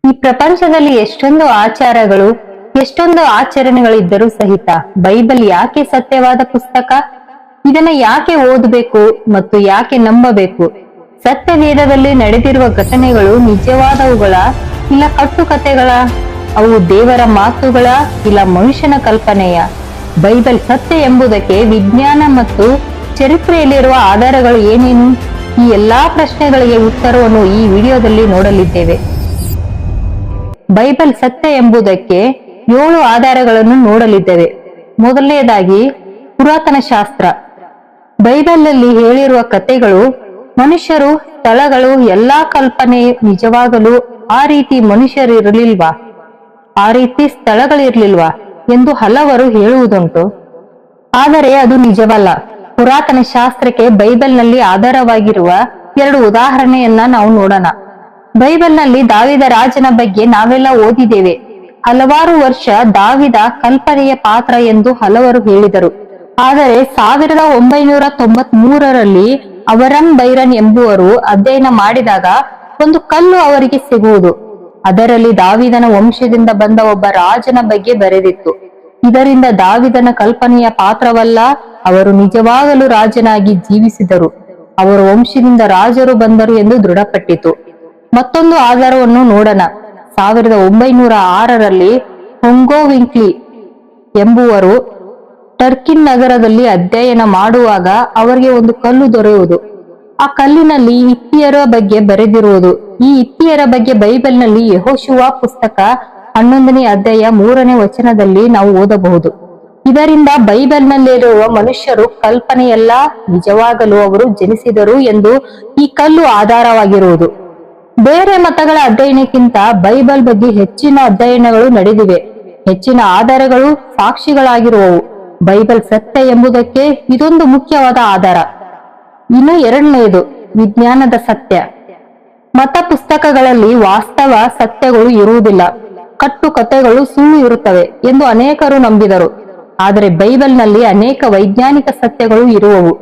ಈ ಪ್ರಪಂಚದಲ್ಲಿ ಎಷ್ಟೊಂದು ಆಚಾರಗಳು, ಎಷ್ಟೊಂದು ಆಚರಣೆಗಳಿದ್ದರೂ ಸಹಿತ ಬೈಬಲ್ ಯಾಕೆ ಸತ್ಯವಾದ ಪುಸ್ತಕ? ಇದನ್ನ ಯಾಕೆ ಓದಬೇಕು ಮತ್ತು ಯಾಕೆ ನಂಬಬೇಕು? ಸತ್ಯವೇದದಲ್ಲಿ ನಡೆದಿರುವ ಘಟನೆಗಳು ನಿಜವಾದವುಗಳ, ಇಲ್ಲ ಕಟ್ಟುಕತೆಗಳ? ಅವು ದೇವರ ಮಾತುಗಳ, ಇಲ್ಲ ಮನುಷ್ಯನ ಕಲ್ಪನೆಯ? ಬೈಬಲ್ ಸತ್ಯ ಎಂಬುದಕ್ಕೆ ವಿಜ್ಞಾನ ಮತ್ತು ಚರಿತ್ರೆಯಲ್ಲಿರುವ ಆಧಾರಗಳು ಏನೇನು? ಈ ಎಲ್ಲಾ ಪ್ರಶ್ನೆಗಳಿಗೆ ಉತ್ತರವನ್ನು ಈ ವಿಡಿಯೋದಲ್ಲಿ ನೋಡಲಿದ್ದೇವೆ. ಬೈಬಲ್ ಸತ್ಯ ಎಂಬುದಕ್ಕೆ 7 ಆಧಾರಗಳನ್ನು ನೋಡಲಿದ್ದೇವೆ. ಮೊದಲನೇದಾಗಿ ಪುರಾತನ ಶಾಸ್ತ್ರ. ಬೈಬಲ್ನಲ್ಲಿ ಹೇಳಿರುವ ಕಥೆಗಳು, ಮನುಷ್ಯರು, ಸ್ಥಳಗಳು, ಎಲ್ಲಾ ಕಲ್ಪನೆ ನಿಜವಾಗಲು ಆ ರೀತಿ ಮನುಷ್ಯರಿರಲಿಲ್ವಾ, ಆ ರೀತಿ ಸ್ಥಳಗಳಿರ್ಲಿಲ್ವಾ ಎಂದು ಹಲವರು ಹೇಳುವುದುಂಟು. ಆದರೆ ಅದು ನಿಜವಲ್ಲ. ಪುರಾತನ ಶಾಸ್ತ್ರಕ್ಕೆ ಬೈಬಲ್ನಲ್ಲಿ ಆಧಾರವಾಗಿರುವ 2 ಉದಾಹರಣೆಯನ್ನ ನಾವು ನೋಡೋಣ. ಬೈಬಲ್ನಲ್ಲಿ ದಾವಿದ ರಾಜನ ಬಗ್ಗೆ ನಾವೆಲ್ಲ ಓದಿದ್ದೇವೆ. ಹಲವಾರು ವರ್ಷ ದಾವಿದ ಕಲ್ಪನೆಯ ಪಾತ್ರ ಎಂದು ಹಲವರು ಹೇಳಿದರು. ಆದರೆ 1993ರಲ್ಲಿ ಅವರನ್ ಬೈರನ್ ಎಂಬುವರು ಅಧ್ಯಯನ ಮಾಡಿದಾಗ ಒಂದು ಕಲ್ಲು ಅವರಿಗೆ ಸಿಗುವುದು. ಅದರಲ್ಲಿ ದಾವಿದನ ವಂಶದಿಂದ ಬಂದ ಒಬ್ಬ ರಾಜನ ಬಗ್ಗೆ ಬರೆದಿತ್ತು. ಇದರಿಂದ ದಾವಿದನ ಕಲ್ಪನೆಯ ಪಾತ್ರವಲ್ಲ, ಅವರು ನಿಜವಾಗಲೂ ರಾಜನಾಗಿ ಜೀವಿಸಿದರು, ಅವರ ವಂಶದಿಂದ ರಾಜರು ಬಂದರು ಎಂದು ದೃಢಪಟ್ಟಿತು. ಮತ್ತೊಂದು ಆಧಾರವನ್ನು ನೋಡೋಣ. 1906ರಲ್ಲಿ ಹೊಂಗೋವಿಂಕ್ಲಿ ಎಂಬುವರು ಟರ್ಕಿನ್ ನಗರದಲ್ಲಿ ಅಧ್ಯಯನ ಮಾಡುವಾಗ ಅವರಿಗೆ ಒಂದು ಕಲ್ಲು ದೊರೆಯುವುದು. ಆ ಕಲ್ಲಿನಲ್ಲಿ ಹಿತ್ತಿಯರ ಬಗ್ಗೆ ಬರೆದಿರುವುದು. ಈ ಹಿತ್ತಿಯರ ಬಗ್ಗೆ ಬೈಬಲ್ನಲ್ಲಿ ಯೆಹೋಶುವ ಪುಸ್ತಕ 11ನೇ ಅಧ್ಯಾಯ 3ನೇ ವಚನದಲ್ಲಿ ನಾವು ಓದಬಹುದು. ಇದರಿಂದ ಬೈಬಲ್ನಲ್ಲಿರುವ ಮನುಷ್ಯರು ಕಲ್ಪನೆಯಲ್ಲ, ನಿಜವಾಗಲು ಅವರು ಜನಿಸಿದರು ಎಂದು ಈ ಕಲ್ಲು ಆಧಾರವಾಗಿರುವುದು. ಬೇರೆ ಮತಗಳ ಅಧ್ಯಯನಕ್ಕಿಂತ ಬೈಬಲ್ ಬಗ್ಗೆ ಹೆಚ್ಚಿನ ಅಧ್ಯಯನಗಳು ನಡೆದಿವೆ. ಹೆಚ್ಚಿನ ಆಧಾರಗಳು ಸಾಕ್ಷಿಗಳಾಗಿರುವವು. ಬೈಬಲ್ ಸತ್ಯ ಎಂಬುದಕ್ಕೆ ಇದೊಂದು ಮುಖ್ಯವಾದ ಆಧಾರ. ಇನ್ನು ಎರಡನೆಯದು ವಿಜ್ಞಾನದ ಸತ್ಯ. ಮತ ಪುಸ್ತಕಗಳಲ್ಲಿ ವಾಸ್ತವ ಸತ್ಯಗಳು ಇರುವುದಿಲ್ಲ, ಕಟ್ಟುಕತೆಗಳು ಸುಳ್ಳು ಇರುತ್ತವೆ ಎಂದು ಅನೇಕರು ನಂಬಿದರು. ಆದರೆ ಬೈಬಲ್ನಲ್ಲಿ ಅನೇಕ ವೈಜ್ಞಾನಿಕ ಸತ್ಯಗಳು ಇರುವವು.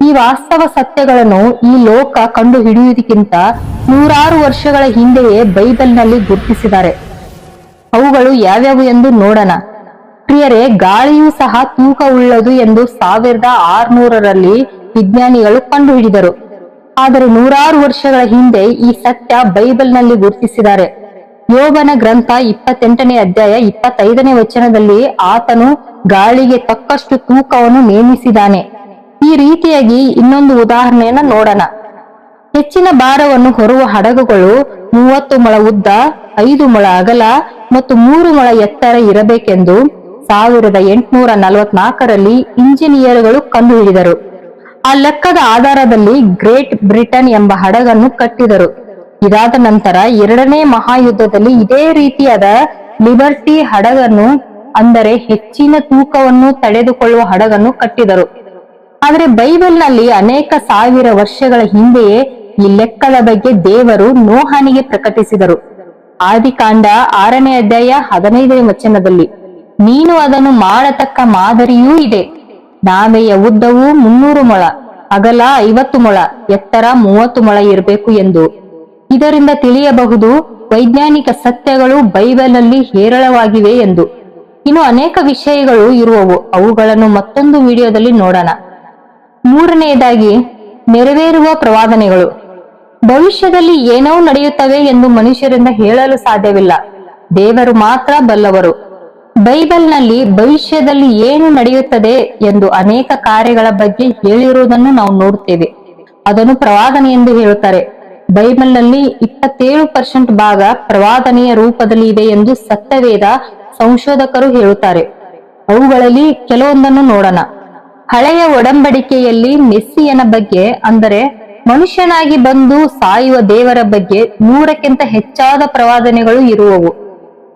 ಈ ವಾಸ್ತವ ಸತ್ಯಗಳನ್ನು ಈ ಲೋಕ ಕಂಡು ಹಿಡಿಯುವುದಕ್ಕಿಂತ 100 ವರ್ಷಗಳ ಹಿಂದೆಯೇ ಬೈಬಲ್ನಲ್ಲಿ ಗುರುತಿಸಿದ್ದಾರೆ. ಅವುಗಳು ಯಾವ್ಯಾವು ಎಂದು ನೋಡೋಣ. ಪ್ರಿಯರೇ, ಗಾಳಿಯೂ ಸಹ ತೂಕವುಳ್ಳದು ಎಂದು 1600ರಲ್ಲಿ ವಿಜ್ಞಾನಿಗಳು ಕಂಡು ಹಿಡಿದರು. ಆದರೆ 100 ವರ್ಷಗಳ ಹಿಂದೆ ಈ ಸತ್ಯ ಬೈಬಲ್ನಲ್ಲಿ ಗುರುತಿಸಿದ್ದಾರೆ. ಯೋಬನ ಗ್ರಂಥ 28ನೇ ಅಧ್ಯಾಯ 25ನೇ ವಚನದಲ್ಲಿ ಆತನು ಗಾಳಿಗೆ ತಕ್ಕಷ್ಟು ತೂಕವನ್ನು ನೇಮಿಸಿದ್ದಾನೆ. ಈ ರೀತಿಯಾಗಿ ಇನ್ನೊಂದು ಉದಾಹರಣೆಯನ್ನ ನೋಡೋಣ. ಹೆಚ್ಚಿನ ಭಾರವನ್ನು ಹೊರುವ ಹಡಗುಗಳು 30 ಮೊಳ ಉದ್ದ, 5 ಮೊಳ ಅಗಲ ಮತ್ತು 3 ಮೊಳ ಎತ್ತರ ಇರಬೇಕೆಂದು 1844ರಲ್ಲಿ ಇಂಜಿನಿಯರ್ಗಳು ಕಂಡುಹಿಡಿದರು. ಆ ಲೆಕ್ಕದ ಆಧಾರದಲ್ಲಿ ಗ್ರೇಟ್ ಬ್ರಿಟನ್ ಎಂಬ ಹಡಗನ್ನು ಕಟ್ಟಿದರು. ಇದಾದ ನಂತರ 2ನೇ ಮಹಾಯುದ್ಧದಲ್ಲಿ ಇದೇ ರೀತಿಯಾದ ಲಿಬರ್ಟಿ ಹಡಗನ್ನು, ಅಂದರೆ ಹೆಚ್ಚಿನ ತೂಕವನ್ನು ತಡೆದುಕೊಳ್ಳುವ ಹಡಗನ್ನು ಕಟ್ಟಿದರು. ಆದರೆ ಬೈಬಲ್ನಲ್ಲಿ ಅನೇಕ ಸಾವಿರ ವರ್ಷಗಳ ಹಿಂದೆಯೇ ಈ ಲೆಕ್ಕದ ಬಗ್ಗೆ ದೇವರು ನೋಹನಿಗೆ ಪ್ರಕಟಿಸಿದರು. ಆದಿಕಾಂಡ 6ನೇ ಅಧ್ಯಾಯ 15ನೇ ವಚನದಲ್ಲಿ, ನೀನು ಅದನ್ನು ಮಾಡತಕ್ಕ ಮಾದರಿಯೂ ಇದೆ. ನಾವೆಯ ಉದ್ದವು 300 ಮೊಳ, ಅಗಲ 50 ಮೊಳ, ಎತ್ತರ 30 ಮೊಳ ಇರಬೇಕು ಎಂದು. ಇದರಿಂದ ತಿಳಿಯಬಹುದು ವೈಜ್ಞಾನಿಕ ಸತ್ಯಗಳು ಬೈಬಲ್ನಲ್ಲಿ ಹೇರಳವಾಗಿವೆ ಎಂದು. ಇನ್ನು ಅನೇಕ ವಿಷಯಗಳು ಇರುವವು, ಅವುಗಳನ್ನು ಮತ್ತೊಂದು ವಿಡಿಯೋದಲ್ಲಿ ನೋಡೋಣ. ಮೂರನೆಯದಾಗಿ ನೆರವೇರುವ ಪ್ರವಾದನೆಗಳು. ಭವಿಷ್ಯದಲ್ಲಿ ಏನೋ ನಡೆಯುತ್ತವೆ ಎಂದು ಮನುಷ್ಯರಿಂದ ಹೇಳಲು ಸಾಧ್ಯವಿಲ್ಲ, ದೇವರು ಮಾತ್ರ ಬಲ್ಲವರು. ಬೈಬಲ್ನಲ್ಲಿ ಭವಿಷ್ಯದಲ್ಲಿ ಏನು ನಡೆಯುತ್ತದೆ ಎಂದು ಅನೇಕ ಕಾರ್ಯಗಳ ಬಗ್ಗೆ ಹೇಳಿರುವುದನ್ನು ನಾವು ನೋಡುತ್ತೇವೆ. ಅದನ್ನು ಪ್ರವಾದನೆ ಎಂದು ಹೇಳುತ್ತಾರೆ. ಬೈಬಲ್ನಲ್ಲಿ 27% ಭಾಗ ಪ್ರವಾದನೆಯ ರೂಪದಲ್ಲಿ ಇದೆ ಎಂದು ಸತ್ಯವೇದ ಸಂಶೋಧಕರು ಹೇಳುತ್ತಾರೆ. ಅವುಗಳಲ್ಲಿ ಕೆಲವೊಂದನ್ನು ನೋಡೋಣ. ಹಳೆಯ ಒಡಂಬಡಿಕೆಯಲ್ಲಿ ಮೆಸ್ಸಿಯನ ಬಗ್ಗೆ, ಅಂದರೆ ಮನುಷ್ಯನಾಗಿ ಬಂದು ಸಾಯುವ ದೇವರ ಬಗ್ಗೆ 100ಕ್ಕಿಂತ ಹೆಚ್ಚಾದ ಪ್ರವಾದನೆಗಳು ಇರುವವು.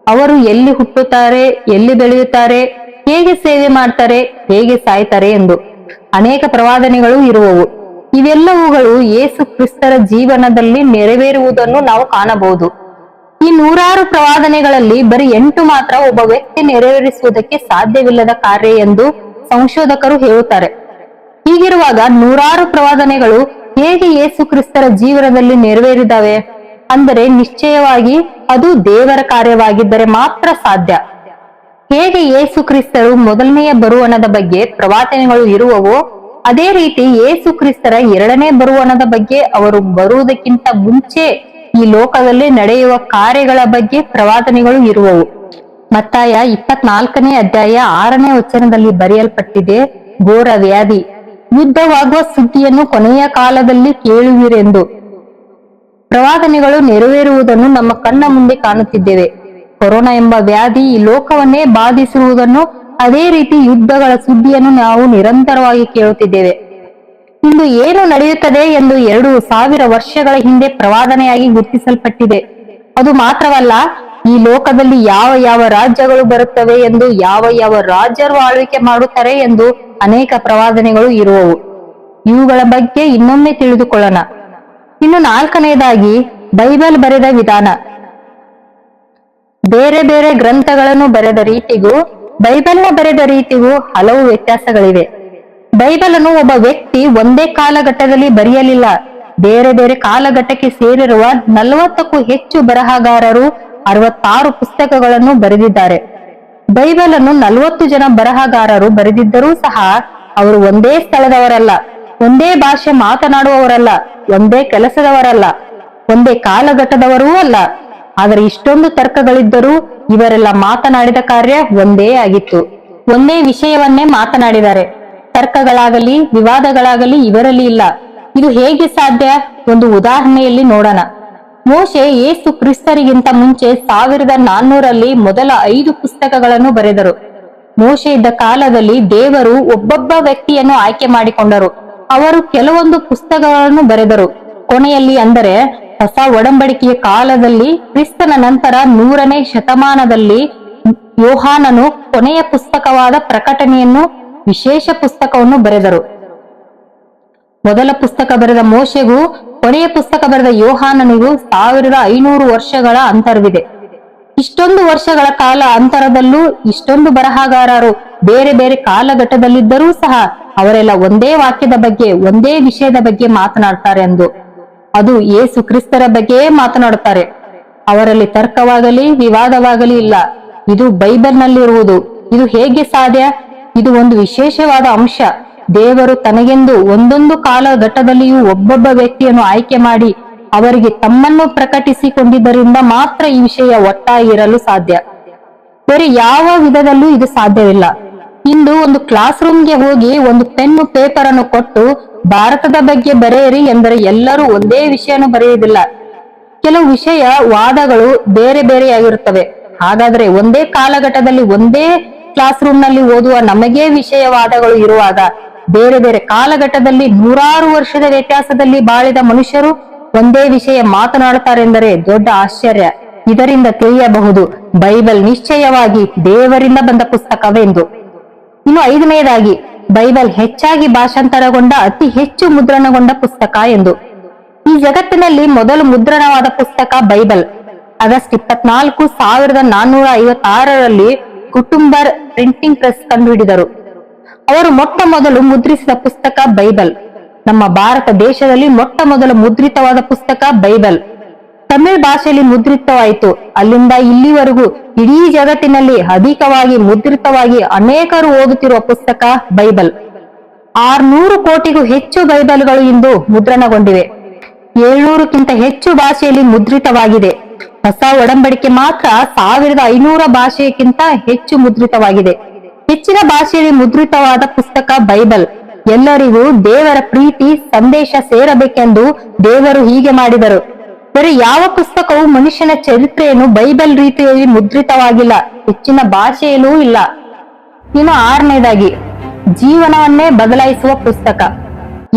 ಅವರು ಎಲ್ಲಿ ಹುಟ್ಟುತ್ತಾರೆ, ಎಲ್ಲಿ ಬೆಳೆಯುತ್ತಾರೆ, ಹೇಗೆ ಸೇವೆ ಮಾಡ್ತಾರೆ, ಹೇಗೆ ಸಾಯ್ತಾರೆ ಎಂದು ಅನೇಕ ಪ್ರವಾದನೆಗಳು ಇರುವವು. ಇವೆಲ್ಲವುಗಳು ಯೇಸು ಕ್ರಿಸ್ತರ ಜೀವನದಲ್ಲಿ ನೆರವೇರುವುದನ್ನು ನಾವು ಕಾಣಬಹುದು. ಈ 106 ಪ್ರವಾದನೆಗಳಲ್ಲಿ ಬರೀ 8 ಮಾತ್ರ ಒಬ್ಬ ವ್ಯಕ್ತಿ ನೆರವೇರಿಸುವುದಕ್ಕೆ ಸಾಧ್ಯವಿಲ್ಲದ ಕಾರ್ಯ ಎಂದು ಸಂಶೋಧಕರು ಹೇಳುತ್ತಾರೆ. ಹೀಗಿರುವಾಗ 106 ಪ್ರವಾದನೆಗಳು ಹೇಗೆ ಯೇಸು ಕ್ರಿಸ್ತರ ಜೀವನದಲ್ಲಿ ನೆರವೇರಿದವೆ? ಅಂದರೆ ನಿಶ್ಚಯವಾಗಿ ಅದು ದೇವರ ಕಾರ್ಯವಾಗಿದ್ದರೆ ಮಾತ್ರ ಸಾಧ್ಯ. ಹೇಗೆ ಯೇಸು ಕ್ರಿಸ್ತರು ಮೊದಲನೆಯ ಬರುವಣದ ಬಗ್ಗೆ ಪ್ರವಾದನೆಗಳು ಇರುವವೋ, ಅದೇ ರೀತಿ ಯೇಸು ಕ್ರಿಸ್ತರ ಎರಡನೇ ಬರುವಣದ ಬಗ್ಗೆ, ಅವರು ಬರುವುದಕ್ಕಿಂತ ಮುಂಚೆ ಈ ಲೋಕದಲ್ಲಿ ನಡೆಯುವ ಕಾರ್ಯಗಳ ಬಗ್ಗೆ ಪ್ರವಾದನೆಗಳು ಇರುವವು. ಮತ್ತಾಯ 24ನೇ ಅಧ್ಯಾಯ 6ನೇ ವಚನದಲ್ಲಿ ಬರೆಯಲ್ಪಟ್ಟಿದೆ, ಘೋರ ವ್ಯಾಧಿ, ಯುದ್ಧವಾಗುವ ಸುದ್ದಿಯನ್ನು ಕೊನೆಯ ಕಾಲದಲ್ಲಿ ಕೇಳುವಿರೆಂದು. ಪ್ರವಾದನೆಗಳು ನೆರವೇರುವುದನ್ನು ನಮ್ಮ ಕಣ್ಣ ಮುಂದೆ ಕಾಣುತ್ತಿದ್ದೇವೆ. ಕೊರೋನಾ ಎಂಬ ವ್ಯಾಧಿ ಈ ಲೋಕವನ್ನೇ ಬಾಧಿಸಿರುವುದನ್ನು, ಅದೇ ರೀತಿ ಯುದ್ಧಗಳ ಸುದ್ದಿಯನ್ನು ನಾವು ನಿರಂತರವಾಗಿ ಕೇಳುತ್ತಿದ್ದೇವೆ. ಇಂದು ಏನು ನಡೆಯುತ್ತದೆ ಎಂದು 2000 ವರ್ಷಗಳ ಹಿಂದೆ ಪ್ರವಾದನೆಯಾಗಿ ಗುರುತಿಸಲ್ಪಟ್ಟಿದೆ. ಅದು ಮಾತ್ರವಲ್ಲ, ಈ ಲೋಕದಲ್ಲಿ ಯಾವ ಯಾವ ರಾಜ್ಯಗಳು ಬರುತ್ತವೆ ಎಂದು, ಯಾವ ಯಾವ ರಾಜ್ಯರು ಆಳ್ವಿಕೆ ಮಾಡುತ್ತಾರೆ ಎಂದು ಅನೇಕ ಪ್ರವಾದನೆಗಳು ಇರುವವು. ಇವುಗಳ ಬಗ್ಗೆ ಇನ್ನೊಮ್ಮೆ ತಿಳಿದುಕೊಳ್ಳೋಣ. ಇನ್ನು 4ನೇದಾಗಿ ಬೈಬಲ್ ಬರೆದ ವಿಧಾನ. ಬೇರೆ ಬೇರೆ ಗ್ರಂಥಗಳನ್ನು ಬರೆದ ರೀತಿಗೂ ಬೈಬಲ್ನ ಬರೆದ ರೀತಿಗೂ ಹಲವು ವ್ಯತ್ಯಾಸಗಳಿವೆ. ಬೈಬಲ್ ಅನ್ನು ಒಬ್ಬ ವ್ಯಕ್ತಿ ಒಂದೇ ಕಾಲಘಟ್ಟದಲ್ಲಿ ಬರೆಯಲಿಲ್ಲ. ಬೇರೆ ಬೇರೆ ಕಾಲಘಟ್ಟಕ್ಕೆ ಸೇರಿರುವ 40ಕ್ಕೂ ಹೆಚ್ಚು ಬರಹಗಾರರು 66 ಪುಸ್ತಕಗಳನ್ನು ಬರೆದಿದ್ದಾರೆ. ಬೈಬಲ್ ಅನ್ನು 40 ಜನ ಬರಹಗಾರರು ಬರೆದಿದ್ದರೂ ಸಹ ಅವರು ಒಂದೇ ಸ್ಥಳದವರಲ್ಲ, ಒಂದೇ ಭಾಷೆ ಮಾತನಾಡುವವರಲ್ಲ, ಒಂದೇ ಕೆಲಸದವರಲ್ಲ, ಒಂದೇ ಕಾಲಘಟ್ಟದವರೂ ಅಲ್ಲ. ಆದರೆ ಇಷ್ಟೊಂದು ತರ್ಕಗಳಿದ್ದರೂ ಇವರೆಲ್ಲ ಮಾತನಾಡಿದ ಕಾರ್ಯ ಒಂದೇ ಆಗಿತ್ತು. ಒಂದೇ ವಿಷಯವನ್ನೇ ಮಾತನಾಡಿದ್ದಾರೆ. ತರ್ಕಗಳಾಗಲಿ ವಿವಾದಗಳಾಗಲಿ ಇವರಲ್ಲಿ ಇಲ್ಲ. ಇದು ಹೇಗೆ ಸಾಧ್ಯ? ಒಂದು ಉದಾಹರಣೆಯಲ್ಲಿ ನೋಡೋಣ. ಮೋಶೆ ಯೇಸು ಕ್ರಿಸ್ತರಿಗಿಂತ ಮುಂಚೆ 1400ರಲ್ಲಿ ಮೊದಲ 5 ಪುಸ್ತಕಗಳನ್ನು ಬರೆದರು. ಮೋಶೆ ಇದ್ದ ಕಾಲದಲ್ಲಿ ದೇವರು ಒಬ್ಬೊಬ್ಬ ವ್ಯಕ್ತಿಯನ್ನು ಆಯ್ಕೆ ಮಾಡಿಕೊಂಡರು. ಅವರು ಕೆಲವೊಂದು ಪುಸ್ತಕಗಳನ್ನು ಬರೆದರು. ಕೊನೆಯಲ್ಲಿ, ಅಂದರೆ ಹೊಸ ಒಡಂಬಡಿಕೆಯ ಕಾಲದಲ್ಲಿ, ಕ್ರಿಸ್ತನ ನಂತರ 100ನೇ ಶತಮಾನದಲ್ಲಿ ಯೋಹಾನನು ಕೊನೆಯ ಪುಸ್ತಕವಾದ ಪ್ರಕಟಣೆಯನ್ನು, ವಿಶೇಷ ಪುಸ್ತಕವನ್ನು ಬರೆದರು. ಮೊದಲ ಪುಸ್ತಕ ಬರೆದ ಮೋಶೆಗೂ ಕೊನೆಯ ಪುಸ್ತಕ ಬರೆದ ಯೋಹಾನನಿಗೂ 1500 ವರ್ಷಗಳ ಅಂತರವಿದೆ. ಇಷ್ಟೊಂದು ವರ್ಷಗಳ ಕಾಲ ಅಂತರದಲ್ಲೂ ಇಷ್ಟೊಂದು ಬರಹಗಾರರು ಬೇರೆ ಬೇರೆ ಕಾಲಘಟ್ಟದಲ್ಲಿದ್ದರೂ ಸಹ ಅವರೆಲ್ಲ ಒಂದೇ ವಾಕ್ಯದ ಬಗ್ಗೆ, ಒಂದೇ ವಿಷಯದ ಬಗ್ಗೆ ಮಾತನಾಡ್ತಾರೆ ಎಂದು. ಅದು ಯೇಸು ಕ್ರಿಸ್ತರ ಬಗ್ಗೆಯೇ ಮಾತನಾಡುತ್ತಾರೆ. ಅವರಲ್ಲಿ ತರ್ಕವಾಗಲಿ ವಿವಾದವಾಗಲಿ ಇಲ್ಲ. ಇದು ಬೈಬಲ್ನಲ್ಲಿರುವುದು. ಇದು ಹೇಗೆ ಸಾಧ್ಯ? ಇದು ಒಂದು ವಿಶೇಷವಾದ ಅಂಶ. ದೇವರು ತನಗೆಂದು ಒಂದೊಂದು ಕಾಲಘಟ್ಟದಲ್ಲಿಯೂ ಒಬ್ಬೊಬ್ಬ ವ್ಯಕ್ತಿಯನ್ನು ಆಯ್ಕೆ ಮಾಡಿ ಅವರಿಗೆ ತಮ್ಮನ್ನು ಪ್ರಕಟಿಸಿಕೊಂಡಿದ್ದರಿಂದ ಮಾತ್ರ ಈ ವಿಷಯ ಒಟ್ಟಾಗಿರಲು ಸಾಧ್ಯ. ಬೇರೆ ಯಾವ ವಿಧದಲ್ಲೂ ಇದು ಸಾಧ್ಯವಿಲ್ಲ. ಇಂದು ಒಂದು ಕ್ಲಾಸ್ ರೂಮ್ಗೆ ಹೋಗಿ ಒಂದು ಪೆನ್ನು ಪೇಪರ್ ಅನ್ನು ಕೊಟ್ಟು ಭಾರತದ ಬಗ್ಗೆ ಬರೆಯಿರಿ ಎಂದರೆ ಎಲ್ಲರೂ ಒಂದೇ ವಿಷಯವನ್ನು ಬರೆಯುವುದಿಲ್ಲ. ಕೆಲವು ವಿಷಯ ವಾದಗಳು ಬೇರೆ ಬೇರೆಯಾಗಿರುತ್ತವೆ. ಹಾಗಾದ್ರೆ ಒಂದೇ ಕಾಲಘಟ್ಟದಲ್ಲಿ ಒಂದೇ ಕ್ಲಾಸ್ ರೂಮ್ ನಲ್ಲಿ ಓದುವ ನಮಗೇ ವಿಷಯವಾದಗಳು ಇರುವಾಗ, ಬೇರೆ ಬೇರೆ ಕಾಲಘಟ್ಟದಲ್ಲಿ 100 ವರ್ಷದ ವ್ಯತ್ಯಾಸದಲ್ಲಿ ಬಾಳಿದ ಮನುಷ್ಯರು ಒಂದೇ ವಿಷಯ ಮಾತನಾಡುತ್ತಾರೆಂದರೆ ದೊಡ್ಡ ಆಶ್ಚರ್ಯ. ಇದರಿಂದ ತಿಳಿಯಬಹುದು ಬೈಬಲ್ ನಿಶ್ಚಯವಾಗಿ ದೇವರಿಂದ ಬಂದ ಪುಸ್ತಕವೆಂದು. ಇನ್ನು 5ನೇದಾಗಿ ಬೈಬಲ್ ಹೆಚ್ಚಾಗಿ ಭಾಷಾಂತರಗೊಂಡ, ಅತಿ ಹೆಚ್ಚು ಮುದ್ರಣಗೊಂಡ ಪುಸ್ತಕ ಎಂದು. ಈ ಜಗತ್ತಿನಲ್ಲಿ ಮೊದಲು ಮುದ್ರಣವಾದ ಪುಸ್ತಕ ಬೈಬಲ್. ಆಗಸ್ಟ್ 24, 1456ರಲ್ಲಿ ಗುಟೆನ್ಬರ್ಗ್ ಪ್ರಿಂಟಿಂಗ್ ಪ್ರೆಸ್ ಕಂಡುಹಿಡಿದರು. ಅವರು ಮೊಟ್ಟ ಮೊದಲು ಮುದ್ರಿಸಿದ ಪುಸ್ತಕ ಬೈಬಲ್. ನಮ್ಮ ಭಾರತ ದೇಶದಲ್ಲಿ ಮೊಟ್ಟ ಮೊದಲು ಮುದ್ರಿತವಾದ ಪುಸ್ತಕ ಬೈಬಲ್ ತಮಿಳ್ ಭಾಷೆಯಲ್ಲಿ ಮುದ್ರಿತವಾಯಿತು. ಅಲ್ಲಿಂದ ಇಲ್ಲಿವರೆಗೂ ಇಡೀ ಜಗತ್ತಿನಲ್ಲಿ ಅಧಿಕವಾಗಿ ಮುದ್ರಿತವಾಗಿ ಅನೇಕರು ಓದುತ್ತಿರುವ ಪುಸ್ತಕ ಬೈಬಲ್. 600 ಕೋಟಿಗೂ ಹೆಚ್ಚು ಬೈಬಲ್ಗಳು ಇಂದು ಮುದ್ರಣಗೊಂಡಿವೆ. 700ಕ್ಕಿಂತ ಹೆಚ್ಚು ಭಾಷೆಯಲ್ಲಿ ಮುದ್ರಿತವಾಗಿದೆ. ಹೊಸ ಒಡಂಬಡಿಕೆ ಮಾತ್ರ 1500 ಭಾಷೆಯಕ್ಕಿಂತ ಹೆಚ್ಚು ಮುದ್ರಿತವಾಗಿದೆ. ಹೆಚ್ಚಿನ ಭಾಷೆಯಲ್ಲಿ ಮುದ್ರಿತವಾದ ಪುಸ್ತಕ ಬೈಬಲ್. ಎಲ್ಲರಿಗೂ ದೇವರ ಪ್ರೀತಿ ಸಂದೇಶ ಸೇರಬೇಕೆಂದು ದೇವರು ಹೀಗೆ ಮಾಡಿದರು. ಬೇರೆ ಯಾವ ಪುಸ್ತಕವು ಮನುಷ್ಯನ ಚರಿತ್ರೆಯನ್ನು ಬೈಬಲ್ ರೀತಿಯಲ್ಲಿ ಮುದ್ರಿತವಾಗಿಲ್ಲ, ಹೆಚ್ಚಿನ ಭಾಷೆಯಲ್ಲೂ ಇಲ್ಲ. ಇನ್ನು 6ನೇದಾಗಿ ಜೀವನವನ್ನೇ ಬದಲಾಯಿಸುವ ಪುಸ್ತಕ.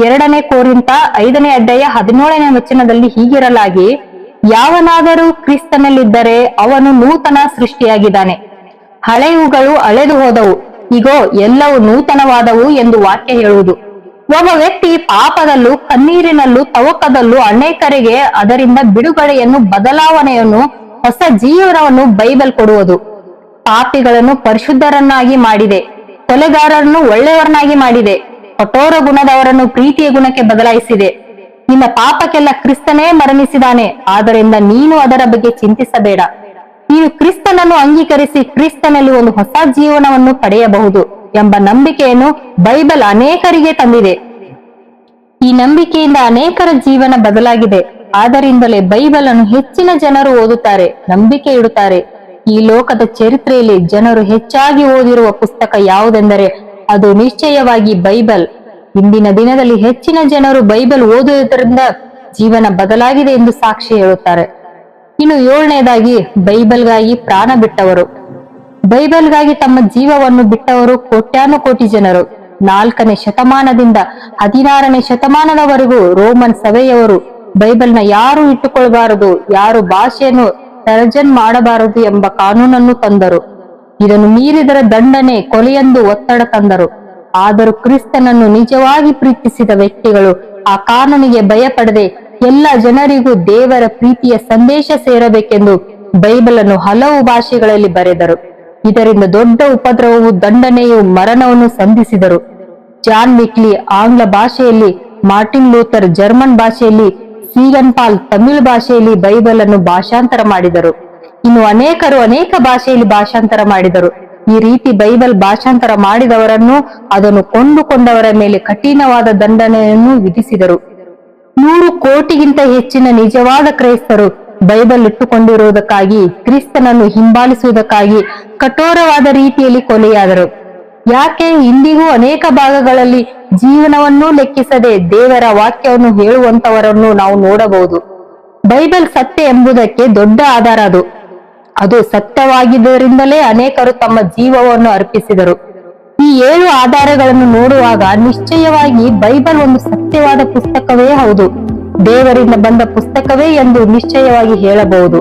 2ನೇ ಕೊರಿಂಥ 5ನೇ ಅಧ್ಯಾಯ 17ನೇ ವಚನದಲ್ಲಿ ಹೀಗಿರಲಾಗಿ, ಯಾವನಾದರೂ ಕ್ರಿಸ್ತನಲ್ಲಿದ್ದರೆ ಅವನು ನೂತನ ಸೃಷ್ಟಿಯಾಗಿದ್ದಾನೆ, ಹಳೆಯುಗಳು ಅಳೆದು ಹೋದವು, ಇಗೋ ಎಲ್ಲವೂ ನೂತನವಾದವು ಎಂದು ವಾಕ್ಯ ಹೇಳುವುದು. ಒಬ್ಬ ವ್ಯಕ್ತಿ ಪಾಪದಲ್ಲೂ ಕಣ್ಣೀರಿನಲ್ಲೂ ತವಕದಲ್ಲೂ ಅನೇಕರಿಗೆ ಅದರಿಂದ ಬಿಡುಗಡೆಯನ್ನು, ಬದಲಾವಣೆಯನ್ನು, ಹೊಸ ಜೀವನವನ್ನು ಬೈಬಲ್ ಕೊಡುವುದು. ಪಾಪಿಗಳನ್ನು ಪರಿಶುದ್ಧರನ್ನಾಗಿ ಮಾಡಿದೆ, ಕೊಲೆಗಾರರನ್ನು ಒಳ್ಳೆಯವರನ್ನಾಗಿ ಮಾಡಿದೆ, ಕಠೋರ ಗುಣದವರನ್ನು ಪ್ರೀತಿಯ ಗುಣಕ್ಕೆ ಬದಲಾಯಿಸಿದೆ. ನಿನ್ನ ಪಾಪಕ್ಕೆಲ್ಲ ಕ್ರಿಸ್ತನೇ ಮರಣಿಸಿದಾನೆ. ಆದ್ದರಿಂದ ನೀನು ಅದರ ಬಗ್ಗೆ ಚಿಂತಿಸಬೇಡ. ನೀನು ಕ್ರಿಸ್ತನನ್ನು ಅಂಗೀಕರಿಸಿ ಕ್ರಿಸ್ತನಲ್ಲಿ ಒಂದು ಹೊಸ ಜೀವನವನ್ನು ಪಡೆಯಬಹುದು ಎಂಬ ನಂಬಿಕೆಯನ್ನು ಬೈಬಲ್ ಅನೇಕರಿಗೆ ತಂದಿದೆ. ಈ ನಂಬಿಕೆಯಿಂದ ಅನೇಕರ ಜೀವನ ಬದಲಾಗಿದೆ. ಆದ್ದರಿಂದಲೇ ಬೈಬಲ್ ಅನ್ನು ಹೆಚ್ಚಿನ ಜನರು ಓದುತ್ತಾರೆ, ನಂಬಿಕೆ ಇಡುತ್ತಾರೆ. ಈ ಲೋಕದ ಚರಿತ್ರೆಯಲ್ಲಿ ಜನರು ಹೆಚ್ಚಾಗಿ ಓದಿರುವ ಪುಸ್ತಕ ಯಾವುದೆಂದರೆ ಅದು ನಿಶ್ಚಯವಾಗಿ ಬೈಬಲ್. ಇಂದಿನ ದಿನದಲ್ಲಿ ಹೆಚ್ಚಿನ ಜನರು ಬೈಬಲ್ ಓದುವುದರಿಂದ ಜೀವನ ಬದಲಾಗಿದೆ ಎಂದು ಸಾಕ್ಷಿ ಹೇಳುತ್ತಾರೆ. ಇನ್ನು 7ನೇದಾಗಿ ಬೈಬಲ್ಗಾಗಿ ಪ್ರಾಣ ಬಿಟ್ಟವರು. ಬೈಬಲ್ಗಾಗಿ ತಮ್ಮ ಜೀವವನ್ನು ಬಿಟ್ಟವರು ಕೋಟ್ಯಾನುಕೋಟಿ ಜನರು. 4ನೇ ಶತಮಾನದಿಂದ 16ನೇ ಶತಮಾನದವರೆಗೂ ರೋಮನ್ ಸಭೆಯವರು ಬೈಬಲ್ನ ಯಾರು ಇಟ್ಟುಕೊಳ್ಳಬಾರದು, ಯಾರು ಭಾಷೆಯನ್ನು ತರ್ಜನ್ ಮಾಡಬಾರದು ಎಂಬ ಕಾನೂನನ್ನು ತಂದರು. ಇದನ್ನು ಮೀರಿದರ ದಂಡನೆ, ಕೊಲೆಯೆಂದು ಒತ್ತಡ ತಂದರು. ಆದರೂ ಕ್ರಿಸ್ತನನ್ನು ನಿಜವಾಗಿ ಪ್ರೀತಿಸಿದ ವ್ಯಕ್ತಿಗಳು ಆ ಕಾನೂನಿಗೆ ಭಯಪಡದೆ ಎಲ್ಲ ಜನರಿಗೂ ದೇವರ ಪ್ರೀತಿಯ ಸಂದೇಶ ಸೇರಬೇಕೆಂದು ಬೈಬಲ್ ಅನ್ನು ಹಲವು ಭಾಷೆಗಳಲ್ಲಿ ಬರೆದರು. ಇದರಿಂದ ದೊಡ್ಡ ಉಪದ್ರವವು, ದಂಡನೆಯು, ಮರಣವನ್ನು ಸಂಧಿಸಿದರು. ಜಾನ್ ವಿಕ್ಲಿ ಆಂಗ್ಲ ಭಾಷೆಯಲ್ಲಿ, ಮಾರ್ಟಿನ್ ಲೂಥರ್ ಜರ್ಮನ್ ಭಾಷೆಯಲ್ಲಿ, ಸೀಗನ್ ಪಾಲ್ ತಮಿಳು ಭಾಷೆಯಲ್ಲಿ ಬೈಬಲ್ ಅನ್ನು ಭಾಷಾಂತರ ಮಾಡಿದರು. ಇನ್ನು ಅನೇಕರು ಅನೇಕ ಭಾಷೆಯಲ್ಲಿ ಭಾಷಾಂತರ ಮಾಡಿದರು. ಈ ರೀತಿ ಬೈಬಲ್ ಭಾಷಾಂತರ ಮಾಡಿದವರನ್ನು, ಅದನ್ನು ಕೊಂಡುಕೊಂಡವರ ಮೇಲೆ ಕಠಿಣವಾದ ದಂಡನೆಯನ್ನು ವಿಧಿಸಿದರು. 100 ಕೋಟಿಗಿಂತ ಹೆಚ್ಚಿನ ನಿಜವಾದ ಕ್ರೈಸ್ತರು ಬೈಬಲ್ ಇಟ್ಟುಕೊಂಡಿರುವುದಕ್ಕಾಗಿ, ಕ್ರಿಸ್ತನನ್ನು ಹಿಂಬಾಲಿಸುವುದಕ್ಕಾಗಿ ಕಠೋರವಾದ ರೀತಿಯಲ್ಲಿ ಕೊಲೆಯಾದರು. ಯಾಕೆ? ಇಂದಿಗೂ ಅನೇಕ ಭಾಗಗಳಲ್ಲಿ ಜೀವನವನ್ನೂ ಲೆಕ್ಕಿಸದೆ ದೇವರ ವಾಕ್ಯವನ್ನು ಹೇಳುವಂತವರನ್ನು ನಾವು ನೋಡಬಹುದು. ಬೈಬಲ್ ಸತ್ಯ ಎಂಬುದಕ್ಕೆ ದೊಡ್ಡ ಆಧಾರ ಅದು. ಅದು ಸತ್ಯವಾಗಿದ್ದರಿಂದಲೇ ಅನೇಕರು ತಮ್ಮ ಜೀವವನ್ನು ಅರ್ಪಿಸಿದರು. ಈ 7 ಆಧಾರಗಳನ್ನು ನೋಡುವಾಗ ನಿಶ್ಚಯವಾಗಿ ಬೈಬಲ್ ಒಂದು ಸತ್ಯವಾದ ಪುಸ್ತಕವೇ ಹೌದು, ದೇವರಿಂದ ಬಂದ ಪುಸ್ತಕವೇ ಎಂದು ನಿಶ್ಚಯವಾಗಿ ಹೇಳಬಹುದು.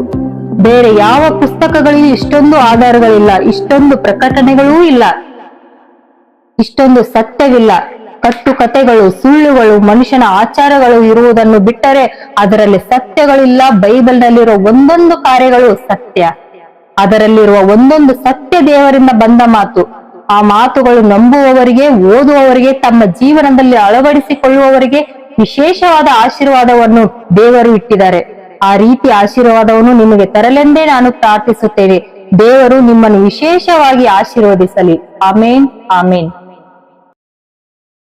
ಬೇರೆ ಯಾವ ಪುಸ್ತಕಗಳಿಗೂ ಇಷ್ಟೊಂದು ಆಧಾರಗಳಿಲ್ಲ, ಇಷ್ಟೊಂದು ಪ್ರಕಟಣೆಗಳೂ ಇಲ್ಲ, ಇಷ್ಟೊಂದು ಸತ್ಯವಿಲ್ಲ. ಕಟ್ಟುಕತೆಗಳು, ಸುಳ್ಳುಗಳು, ಮನುಷ್ಯನ ಆಚಾರಗಳು ಇರುವುದನ್ನು ಬಿಟ್ಟರೆ ಅದರಲ್ಲಿ ಸತ್ಯಗಳಿಲ್ಲ. ಬೈಬಲ್ನಲ್ಲಿರುವ ಒಂದೊಂದು ಕಾರ್ಯಗಳು ಸತ್ಯ. ಅದರಲ್ಲಿರುವ ಒಂದೊಂದು ಸತ್ಯ ದೇವರಿಂದ ಬಂದ ಮಾತು. ಆ ಮಾತುಗಳು ನಂಬುವವರಿಗೆ, ಓದುವವರಿಗೆ, ತಮ್ಮ ಜೀವನದಲ್ಲಿ ಅಳವಡಿಸಿಕೊಳ್ಳುವವರಿಗೆ ವಿಶೇಷವಾದ ಆಶೀರ್ವಾದವನ್ನು ದೇವರು ಇಟ್ಟಿದ್ದಾರೆ. ಆ ರೀತಿ ಆಶೀರ್ವಾದವನ್ನು ನಿಮಗೆ ತರಲೆಂದೇ ನಾನು ಪ್ರಾರ್ಥಿಸುತ್ತೇನೆ. ದೇವರು ನಿಮ್ಮನ್ನು ವಿಶೇಷವಾಗಿ ಆಶೀರ್ವದಿಸಲಿ. ಆಮೇನ್, ಆಮೇನ್.